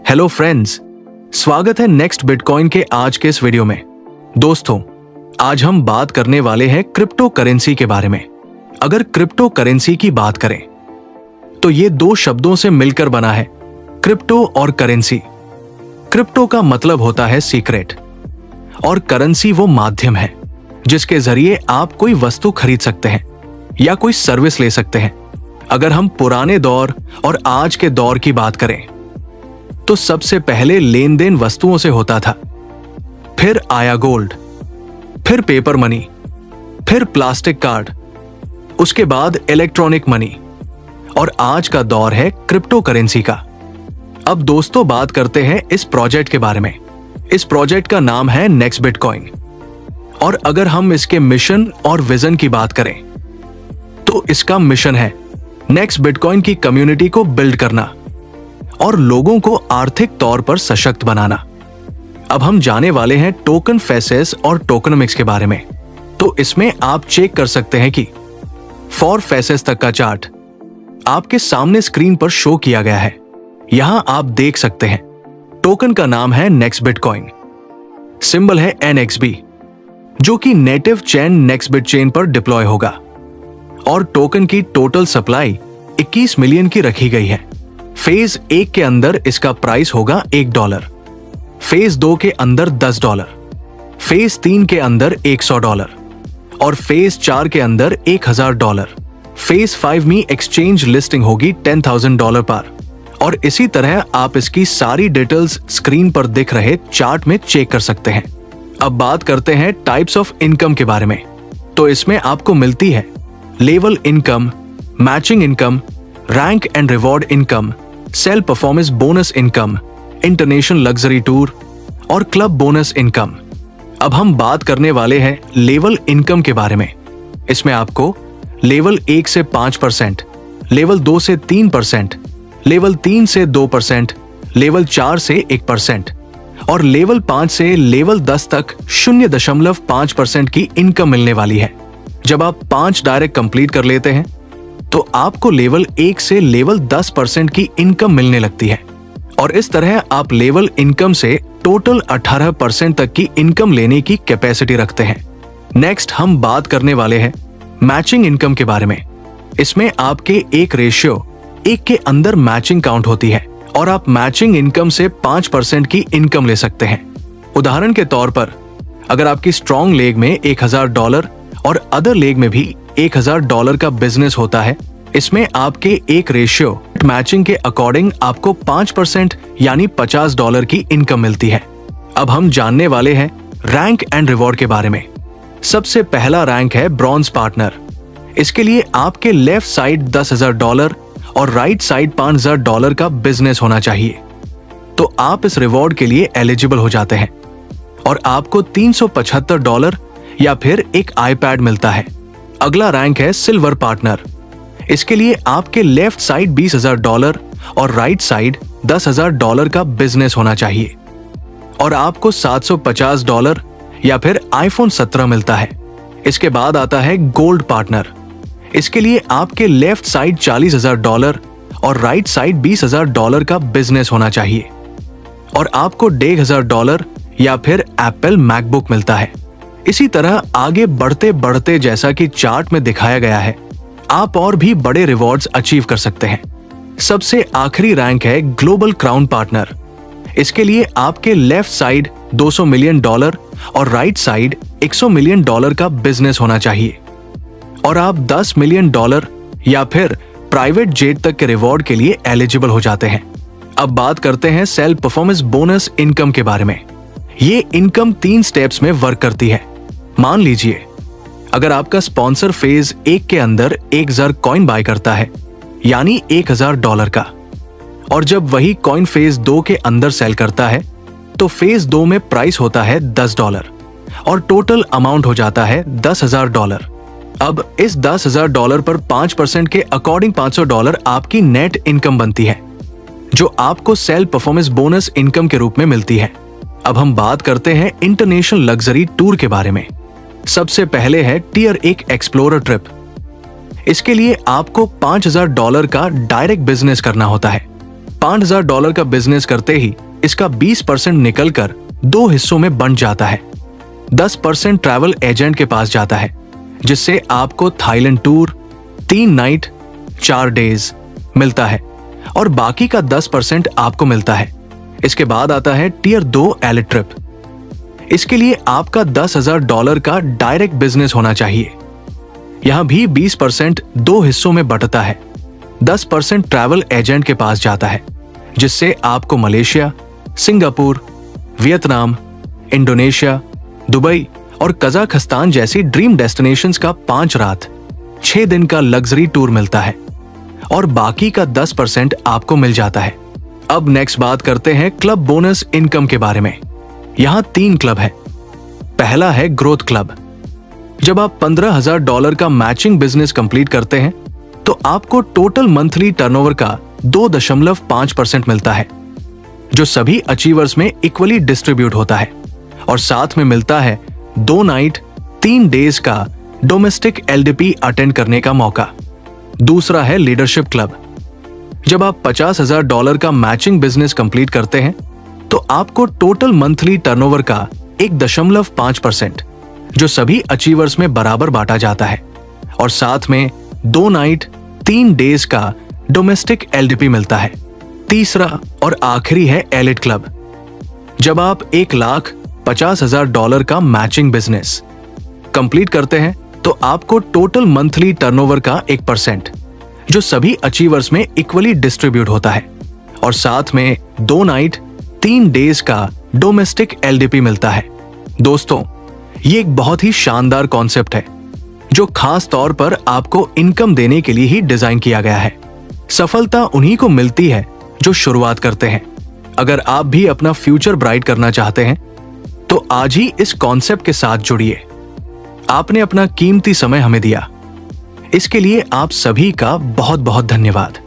Hello friends, स्वागत है next bitcoin के आज के इस वीडियो में। दोस्तों, आज हम बात करने वाले हैं क्रिप्टो करेंसी के बारे में। अगर क्रिप्टो करेंसी की बात करें तो ये दो शब्दों से मिलकर बना है, क्रिप्टो और करेंसी। क्रिप्टो का मतलब होता है सीक्रेट और करेंसी वो माध्यम है जिसके जरिए आप कोई वस्तु खरीद सकते हैं या कोई सर्विस ले सकते हैं। अगर हम पुराने दौर और आज के दौर की बात करें तो सबसे पहले लेन देन वस्तुओं से होता था, फिर आया गोल्ड, फिर पेपर मनी, फिर प्लास्टिक कार्ड, उसके बाद इलेक्ट्रॉनिक मनी और आज का दौर है क्रिप्टो करेंसी का। अब दोस्तों बात करते हैं इस प्रोजेक्ट के बारे में। इस प्रोजेक्ट का नाम है नेक्स्ट बिटकॉइन और अगर हम इसके मिशन और विजन की बात करें तो इसका मिशन है नेक्स्ट बिटकॉइन की कम्युनिटी को बिल्ड करना और लोगों को आर्थिक तौर पर सशक्त बनाना। अब हम जाने वाले हैं टोकन फेसेस और टोकनमिक्स के बारे में। तो इसमें आप चेक कर सकते हैं कि 4 फेसेस तक का चार्ट आपके सामने स्क्रीन पर शो किया गया है। यहां आप देख सकते हैं टोकन का नाम है नेक्स्ट बिटकॉइन, सिंबल है NXB जो कि नेटिव चेन नेक्स्टबिट चेन पर डिप्लॉय होगा और टोकन की टोटल सप्लाई 21 मिलियन की रखी गई है। फेज 1 के अंदर इसका प्राइस होगा $1, फेज 2 के अंदर $10, फेज 3 के अंदर $100 और फेज 4 के अंदर $1000। फेज 5 में एक्सचेंज लिस्टिंग होगी $10,000 पर और इसी तरह आप इसकी सारी डिटेल्स स्क्रीन पर दिख रहे चार्ट में चेक कर सकते हैं। अब बात करते हैं टाइप्स ऑफ इनकम के बारे में। तो इसमें आपको मिलती है level income, matching income, rank and reward income, sale performance bonus income, international luxury tour और क्लब बोनस इनकम। अब हम बात करने वाले हैं लेवल इनकम के बारे में। इसमें आपको लेवल 1 से 5%, लेवल 2 से 3%, लेवल 3 से 2%, लेवल 4 से 1% और लेवल 5 से लेवल 10 तक 0.5% की इनकम मिलने वाली है। जब आप 5 डायरेक्ट कंप्लीट कर लेते हैं तो आपको लेवल 1 से लेवल 10% की इनकम मिलने लगती है और इस तरह आप लेवल इनकम से टोटल 18% तक की इनकम लेने की कैपेसिटी रखते हैं। नेक्स्ट हम बात करने वाले हैं मैचिंग इनकम के बारे में। इसमें आपके एक रेशियो 1 के अंदर मैचिंग काउंट होती है और आप मैचिंग इनकम से 5% की इनकम ले सकते हैं। उदाहरण के तौर पर अगर आपकी स्ट्रॉन्ग लेग में $1000 और अदर लेग में भी $1000 का बिजनेस होता है, इसमें आपके एक रेशियो मैचिंग के अकॉर्डिंग आपको 5% यानी $50 की इनकम मिलती है। अब हम जानने वाले हैं रैंक एंड रिवॉर्ड के बारे में। सबसे पहला रैंक है ब्रॉन्ज पार्टनर। इसके लिए आपके लेफ्ट साइड $10,000 और राइट साइड $5,000 का बिजनेस होना चाहिए तो आप इस रिवॉर्ड के लिए एलिजिबल हो जाते हैं और आपको $375 या फिर एक आईपैड मिलता है। अगला रैंक है सिल्वर पार्टनर। इसके लिए आपके लेफ्ट साइड $20,000 और राइट साइड $10,000 का बिजनेस होना चाहिए और आपको $750 या फिर iPhone 17 मिलता है। इसके बाद आता है गोल्ड पार्टनर। इसके लिए आपके लेफ्ट साइड $40,000 और राइट साइड $20,000 का बिजनेस होना चाहिए और आपको $1,500 या फिर एप्पल मैकबुक मिलता है। इसी तरह आगे बढ़ते बढ़ते जैसा कि चार्ट में दिखाया गया है, आप और भी बड़े रिवॉर्ड्स अचीव कर सकते हैं। सबसे आखिरी रैंक है ग्लोबल क्राउन पार्टनर। इसके लिए आपके लेफ्ट साइड $200 मिलियन और राइट साइड $100 मिलियन का बिजनेस होना चाहिए और आप $10 मिलियन या फिर प्राइवेट जेट तक के रिवॉर्ड के लिए एलिजिबल हो जाते हैं। अब बात करते हैं सेल परफॉर्मेंस बोनस इनकम के बारे में। ये इनकम 3 स्टेप्स में वर्क करती है। मान लीजिए अगर आपका स्पॉन्सर फेज 1 के अंदर 1 ज़र कॉइन बाय करता है यानी $1000 का और जब वही कॉइन फेज 2 के अंदर सेल करता है तो फेज 2 में प्राइस होता है $10 और टोटल अमाउंट हो जाता है $10,000। अब इस $10,000 पर 5% के अकॉर्डिंग $500 आपकी नेट इनकम बनती है जो आपको सेल परफॉर्मेंस बोनस इनकम के रूप में मिलती है। अब हम बात करते हैं इंटरनेशनल लग्जरी टूर के बारे में। सबसे पहले है टियर 1 एक्सप्लोरर ट्रिप। इसके लिए आपको $5,000 का डायरेक्ट बिजनेस करना होता है $5,000 का बिजनेस करते ही इसका 20% निकलकर 2 हिस्सों में बंट जाता है। 10% ट्रैवल एजेंट के पास जाता है, जिससे आपको थाईलैंड टूर 3 नाइट 4 डेज मिलता है और बाकी का 10% आपको मिलता है। इसके बाद आता है टियर 2 एलिट ट्रिप। इसके लिए आपका $10,000 का डायरेक्ट बिजनेस होना चाहिए। यहां भी 20% 2 हिस्सों में बंटता है। 10% ट्रैवल एजेंट के पास जाता है, जिससे आपको Malaysia, Singapore, Vietnam, Indonesia, Dubai और कजाकिस्तान जैसी ड्रीम डेस्टिनेशंस का 5 रात 6 दिन का लग्जरी टूर मिलता है और बाकी का 10% आपको मिल जाता है। अब नेक्स्ट बात करते हैं क्लब बोनस इनकम के बारे में। यहां 3 क्लब है। पहला है ग्रोथ क्लब। जब आप $15,000 का मैचिंग बिजनेस कंप्लीट करते हैं तो आपको टोटल मंथली टर्नओवर का 2.5% मिलता है, जो सभी अचीवर्स में इक्वली डिस्ट्रीब्यूट होता है और साथ में मिलता है 2 नाइट 3 डेज का डोमेस्टिक LDP अटेंड करने का मौका। दूसरा है लीडरशिप क्लब। जब आप $50,000 का मैचिंग बिजनेस कंप्लीट करते हैं तो आपको टोटल मंथली टर्नओवर का 1.5%, जो सभी अचीवर्स में बराबर बांटा जाता है और साथ में 2 नाइट 3 डेज का डोमेस्टिक LDP मिलता है। तीसरा और आखिरी है एलिट क्लब। जब आप $1,50,000 का मैचिंग बिजनेस कंप्लीट करते हैं तो आपको टोटल मंथली टर्नओवर का 1%, जो सभी अचीवर्स में इक्वली डिस्ट्रीब्यूट होता है और साथ में 2 नाइट 3 डेज का डोमेस्टिक LDP मिलता है। दोस्तों, ये एक बहुत ही शानदार कॉन्सेप्ट है जो खास तौर पर आपको इनकम देने के लिए ही डिजाइन किया गया है। सफलता उन्हीं को मिलती है जो शुरुआत करते हैं। अगर आप भी अपना फ्यूचर ब्राइट करना चाहते हैं तो आज ही इस कॉन्सेप्ट के साथ जुड़िए। आपने अपना कीमती समय हमें दिया, इसके लिए आप सभी का बहुत बहुत धन्यवाद।